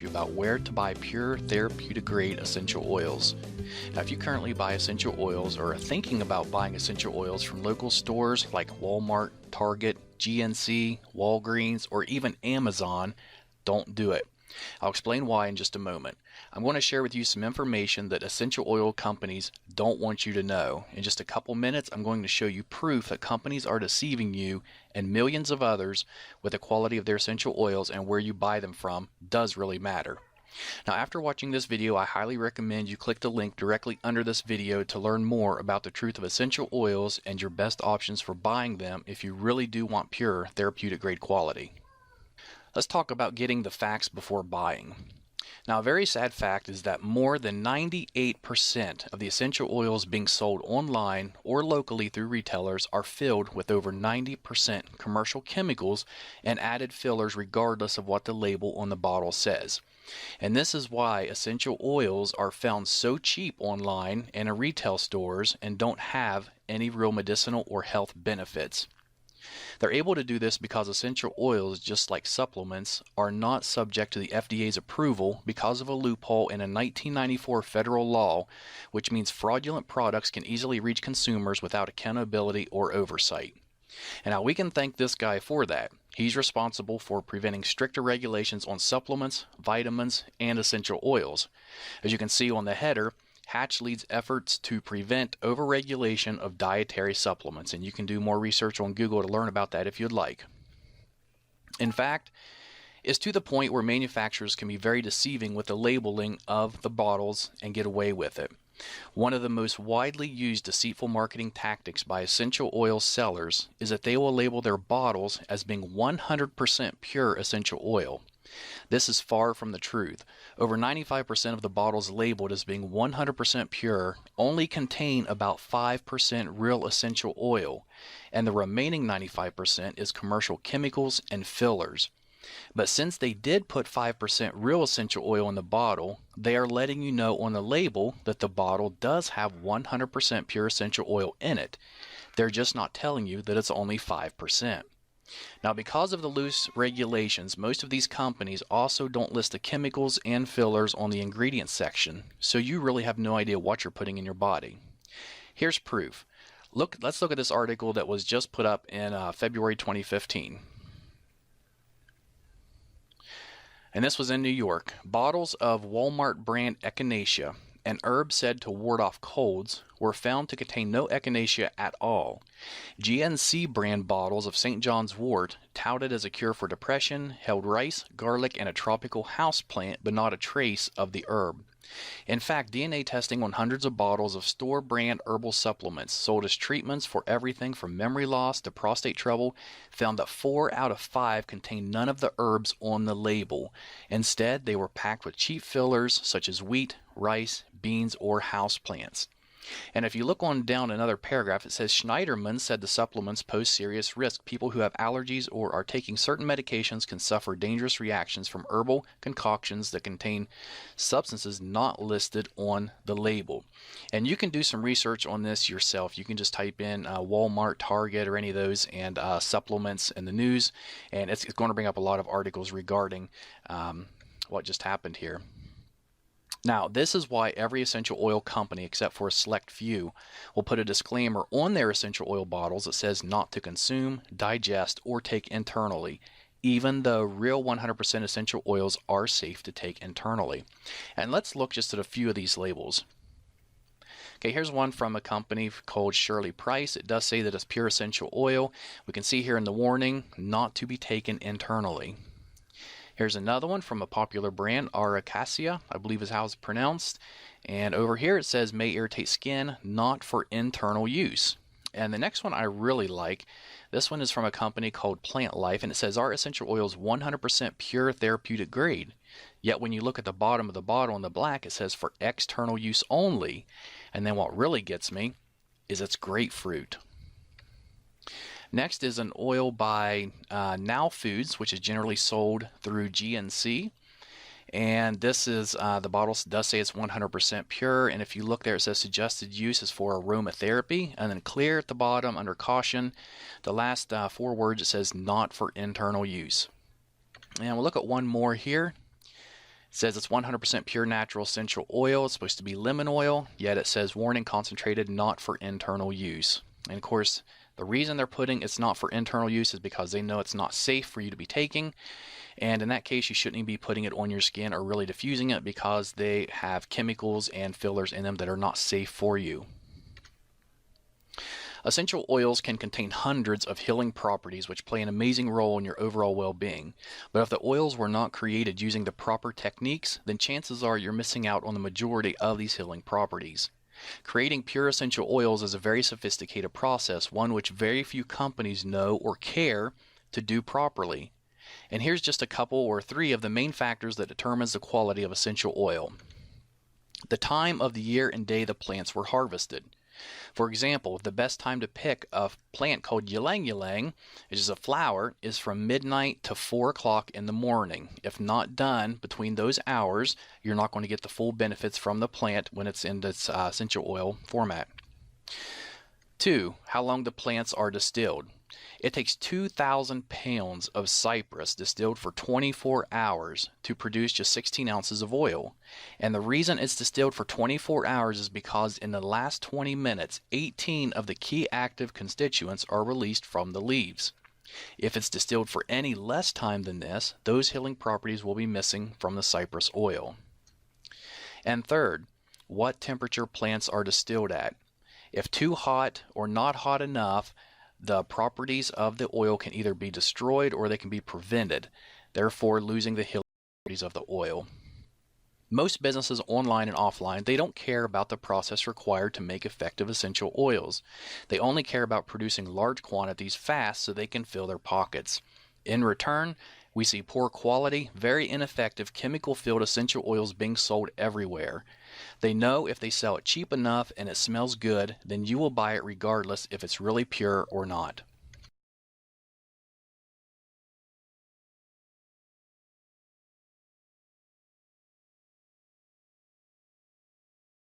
about where to buy pure therapeutic grade essential oils. Now, if you currently buy essential oils or are thinking about buying essential oils from local stores like Walmart, Target, GNC, Walgreens, or even Amazon, don't do it. I'll explain why in just a moment. I'm going to share with you some information that essential oil companies don't want you to know. In just a couple minutes, I'm going to show you proof that companies are deceiving you and millions of others with the quality of their essential oils, and where you buy them from does really matter. Now, after watching this video, I highly recommend you click the link directly under this video to learn more about the truth of essential oils and your best options for buying them if you really do want pure therapeutic grade quality. Let's talk about getting the facts before buying. Now, a very sad fact is that more than 98% of the essential oils being sold online or locally through retailers are filled with over 90% commercial chemicals and added fillers regardless of what the label on the bottle says. And this is why essential oils are found so cheap online and in retail stores and don't have any real medicinal or health benefits. They're able to do this because essential oils, just like supplements, are not subject to the FDA's approval because of a loophole in a 1994 federal law, which means fraudulent products can easily reach consumers without accountability or oversight. And now we can thank this guy for that. He's responsible for preventing stricter regulations on supplements, vitamins, and essential oils. As you can see on the header, Hatch leads efforts to prevent overregulation of dietary supplements, and you can do more research on Google to learn about that if you'd like. In fact, it's to the point where manufacturers can be very deceiving with the labeling of the bottles and get away with it. One of the most widely used deceitful marketing tactics by essential oil sellers is that they will label their bottles as being 100% pure essential oil. This is far from the truth. Over 95% of the bottles labeled as being 100% pure only contain about 5% real essential oil, and the remaining 95% is commercial chemicals and fillers. But since they did put 5% real essential oil in the bottle, they are letting you know on the label that the bottle does have 100% pure essential oil in it. They're just not telling you that it's only 5%. Now, because of the loose regulations, most of these companies also don't list the chemicals and fillers on the ingredients section, so you really have no idea what you're putting in your body. Here's proof. Let's look at this article that was just put up in February 2015. And this was in New York. Bottles of Walmart brand echinacea, an herb said to ward off colds, were found to contain no echinacea at all. GNC brand bottles of St. John's wort, touted as a cure for depression, held rice, garlic, and a tropical house plant, but not a trace of the herb. In fact, DNA testing on hundreds of bottles of store brand herbal supplements sold as treatments for everything from memory loss to prostate trouble found that 4 out of 5 contained none of the herbs on the label. Instead, they were packed with cheap fillers such as wheat, rice, beans, or house plants. And if you look on down another paragraph, it says Schneiderman said the supplements pose serious risk. People who have allergies or are taking certain medications can suffer dangerous reactions from herbal concoctions that contain substances not listed on the label. And you can do some research on this yourself. You can just type in Walmart, Target, or any of those, and supplements in the news, and it's going to bring up a lot of articles regarding what just happened here. Now, this is why every essential oil company, except for a select few, will put a disclaimer on their essential oil bottles that says not to consume, digest, or take internally, even though real 100% essential oils are safe to take internally. And let's look just at a few of these labels. Okay, here's one from a company called Shirley Price. It does say that it's pure essential oil. We can see here in the warning, not to be taken internally. Here's another one from a popular brand, Aracacia, I believe is how it's pronounced. And over here it says may irritate skin, not for internal use. And the next one I really like. This one is from a company called Plant Life, and it says our essential oil is 100% pure therapeutic grade. Yet when you look at the bottom of the bottle in the black, it says for external use only. And then what really gets me is it's grapefruit. Next is an oil by Now Foods, which is generally sold through GNC. And this is, the bottle does say it's 100% pure. And if you look there, it says suggested use is for aromatherapy. And then clear at the bottom under caution. The last 4 words, it says not for internal use. And we'll look at one more here. says it's 100% pure natural essential oil. It's supposed to be lemon oil, yet it says warning concentrated, not for internal use. And of course, the reason they're putting it's not for internal use is because they know it's not safe for you to be taking. And in that case, you shouldn't even be putting it on your skin or really diffusing it because they have chemicals and fillers in them that are not safe for you. Essential oils can contain hundreds of healing properties which play an amazing role in your overall well-being. But if the oils were not created using the proper techniques, then chances are you're missing out on the majority of these healing properties. Creating pure essential oils is a very sophisticated process, one which very few companies know or care to do properly. And here's just a couple or three of the main factors that determines the quality of essential oil. The time of the year and day the plants were harvested. For example, the best time to pick a plant called ylang ylang, which is a flower, is from midnight to 4 o'clock in the morning. If not done between those hours, you're not going to get the full benefits from the plant when it's in its essential oil format. 2. How long the plants are distilled. It takes 2,000 pounds of cypress distilled for 24 hours to produce just 16 ounces of oil. And the reason it's distilled for 24 hours is because in the last 20 minutes, 18 of the key active constituents are released from the leaves. If it's distilled for any less time than this, those healing properties will be missing from the cypress oil. And third, what temperature plants are distilled at. If too hot or not hot enough, the properties of the oil can either be destroyed or they can be prevented, therefore losing the healing properties of the oil. Most businesses online and offline, they don't care about the process required to make effective essential oils. They only care about producing large quantities fast so they can fill their pockets. In return, we see poor quality, very ineffective chemical-filled essential oils being sold everywhere. They know if they sell it cheap enough and it smells good, then you will buy it regardless if it's really pure or not.